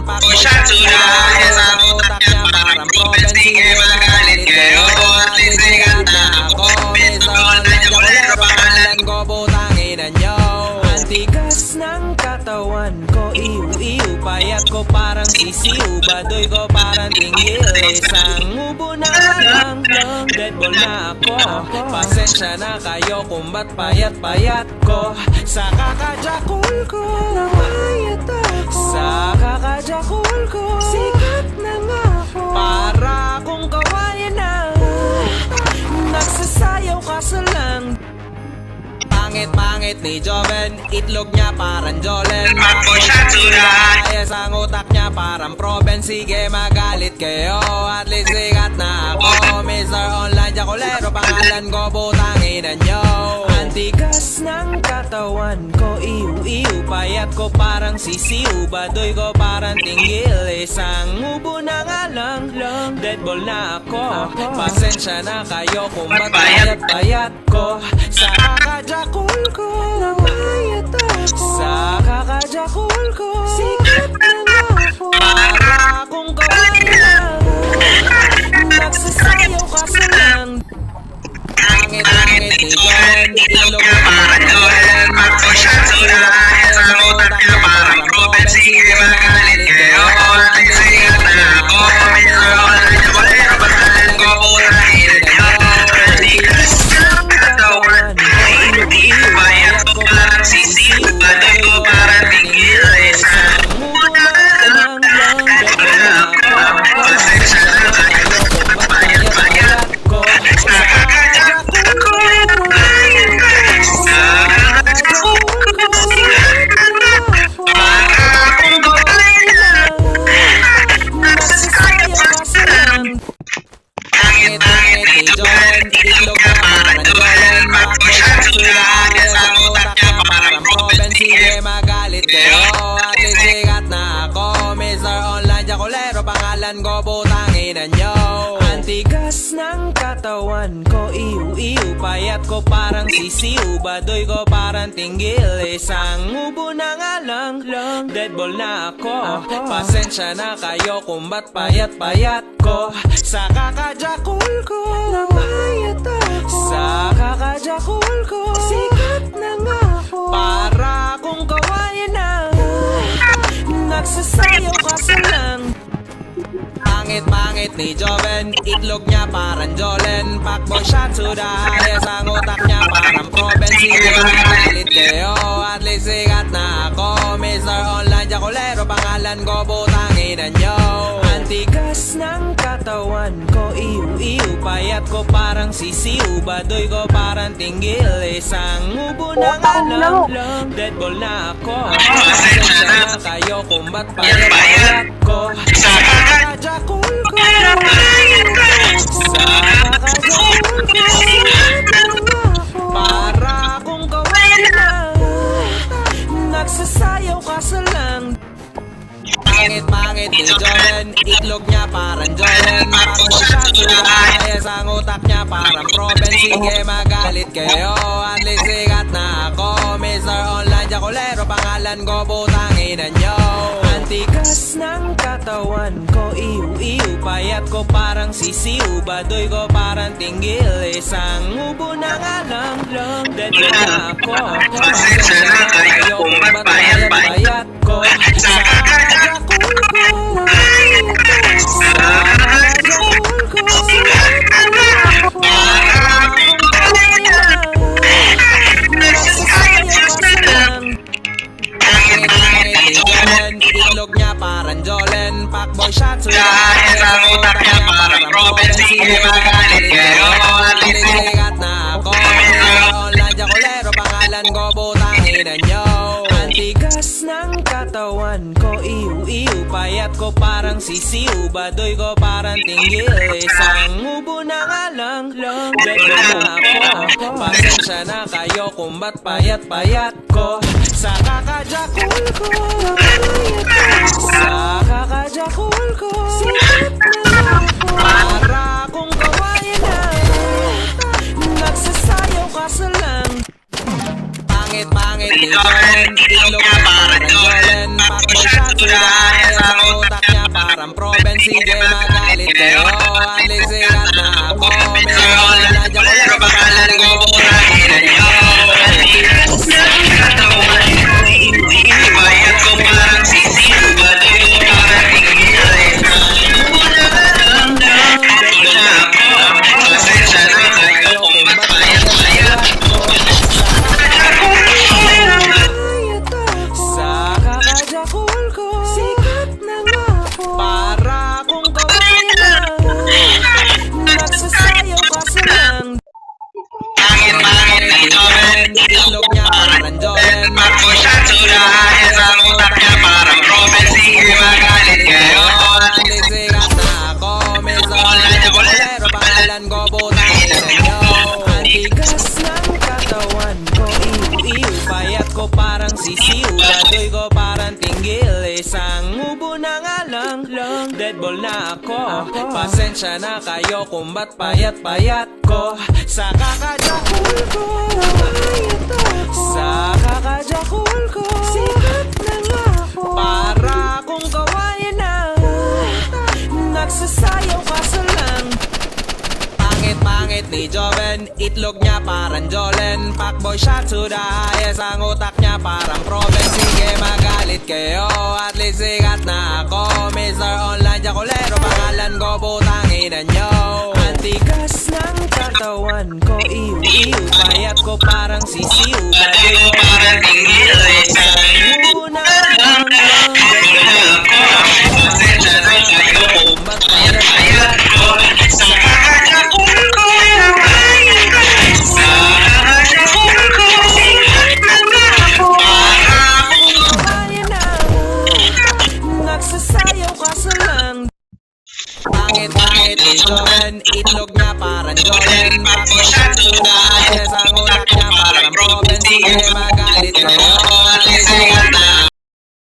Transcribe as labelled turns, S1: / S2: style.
S1: Pakboy Shatsura, sa utak niya parang proben. Sige magalit kayo, at least sikat na ako. Mr. Online Chocolero, pangalan ko butanginan nyo. Antigas ng katawan ko, iu-iu. Payat ko parang sisiu, badoy ko parang tinggil. Isang ubo na lang, deadball na ako. Pasensya na kayo kung ba't payat-payat ko. Sa kakajakul ko, namayat ako. Sa kakajakul ko, sikat na nga ako. Para akong kawayan na nagsasayaw ka sa lang. Pangit-pangit ni Joven, itlog niya parang Jolen.
S2: Pakboy Shatsura,
S1: ayos ang utak niya parang proben. Sige magalit kayo, at least sikat na ako. Mr. Online Chocolero, pangalan ko butanginan nyo. Antigas ng katawan ko, iu-iu. Payat ko parang sisiu, badoy ko parang tinggil. Isang ubo na nga lang, deadball na ako. Pasensya na kayo kung ba't payat-payat ko. Sa kakajakul ko, namayat ako. Sa kakajakul ko, sikat na nga ako. Para akong kawayan, nagsasayaw ka sa lang. Pangit-pangit ni Joven, itlog na parang Jolen.
S2: Pakboy Shatsura, sa utak niya parang proben. Sige magalit kayo, at least sikat na ako. Mr. Online Chocolero, pangalan ko butanginan nyo. Antigas ng katawan ko, iu-iu. Payat ko parang sisiu, badoy ko parang tinggil. Isang ubo na lang, deadball na ako. Pasensya na kayo kung ba't payat-payat ko.
S1: Sa kakajakul ko, sa kakajakul ko, sikat na nga ako. Para akong kawayan, nagsasayaw ka sa lang. Pangit-pangit ni Joven, itlog na parang Jolen. Pakboy Shatsura, sa utak niya parang proben. Sige magalit kayo, at least sikat na ako. Mr. Online Chocolero, pangalan ko butanginan nyo. Antigas ng katawan ko, iu-iu. Payat ko parang sisiu, badoy ko parang tinggil. Isang ubo na nga lang, deadball na ako. Pasensya na kayo kung ba't payat-payat ko. Sa kakajakul ko, namayat ako. Sa kakajakul ko, sikat na nga ako. Para akong kawayan na nagsasayaw ka sa lang. Pangit-pangit ni Joven, itlog niya parang Jolen. Pakboy Shatsura, ayos ang utak niya parang proben. Sige magalit kayo, at least sikat na ako. Mr. Online Chocolero, pangalan ko butanginan nyo. Antigas ng katawan ko, iu-iu. Payat ko parang sisiu, badoy ko parang tinggil. Isang ubo na nga lang, deadball na ako. Pasensya na kayo kung ba't payat-payat ko.
S2: Sa
S1: kakajakul ko, sa kakajakul ko, sikat na nga ako. Para akong kawayan, nagsasayaw ka sa lang. Pangit-pangit ni Joven, itlog niya parang Jolen. Pakboy Shatsura, ayos ang utak niya parang proben. Sige magalit kayo, at least sikat na ako. Mr. Online Chocolero, pangalan ko butanginan nyo. Antigas ng katawan ko, iu-iu. Payat ko parang sisiu, badoy ko parang tinggil. Isang ubo na nga lang, deadball na ako. Pasensya na kayo kung ba't payat-payat ko. Sa kakajakul ko, sa kakajakul ko, sikat na nga ako. Para akong kawayan, nagsasayaw ka sa lang. Pangit-pangit ni Joven, itlog niya parang Jolen. Pakboy Shatsura,
S2: sa utak niya parang proben. Sige magalit kayo, at least
S1: sikat na ako. Mr. Online Chocolero, pangalan ko butanginan nyo. Antigas ng katawan ko, iu-iu. Payat ko parang sisiu, badoy ko parang tinggil. Isang ubo na nga lang, deadball na ako. Pasensya na kayo kung ba't payat-payat ko. Sa kakajakul ko, namayat ako. Sa kakajakul ko, sikat na nga ako. Para akong kawayan na nagsasayaw ka sa lang. Pangit-pangit ni Joven, itlog niya parang Jolen. Pakboy Shatsura, ayos ang Isang ubo na nga lang, dead ball na ako. Pasensya na kayo kung ba't payat-payat ko. Sa kakajakul ko, sa kakajakul ko, sikat na nga ako. Para kung kawain na, nagsasayaw ka sa lang. Pangit-pangit ni Joven, itlog niya parang Jolen. Fuckboy shot to the highest, ang utak niya parang Proven. Sige magalit kayo, at least sikat na ako. Mr. Online Jacolero, pangalan ko putang ina nyo. Antigas ng katawan ko, iu-iu. Payat ko parang sisiu, bagay ko parang iniu. Isang muna lang lang, pasensya na kayo kung ba't payat-payat ko. Sa
S2: Kakajakul ko, sa kakajakul ko, sikat na nga ako.
S1: kawain na, nagsasayaw ka sa lang. Pangit-pangit ni Joven, itlog niya parang Joven. Fuckboy shot to the highest, ang utak niya parang Proven. Sige magalit kayo, at least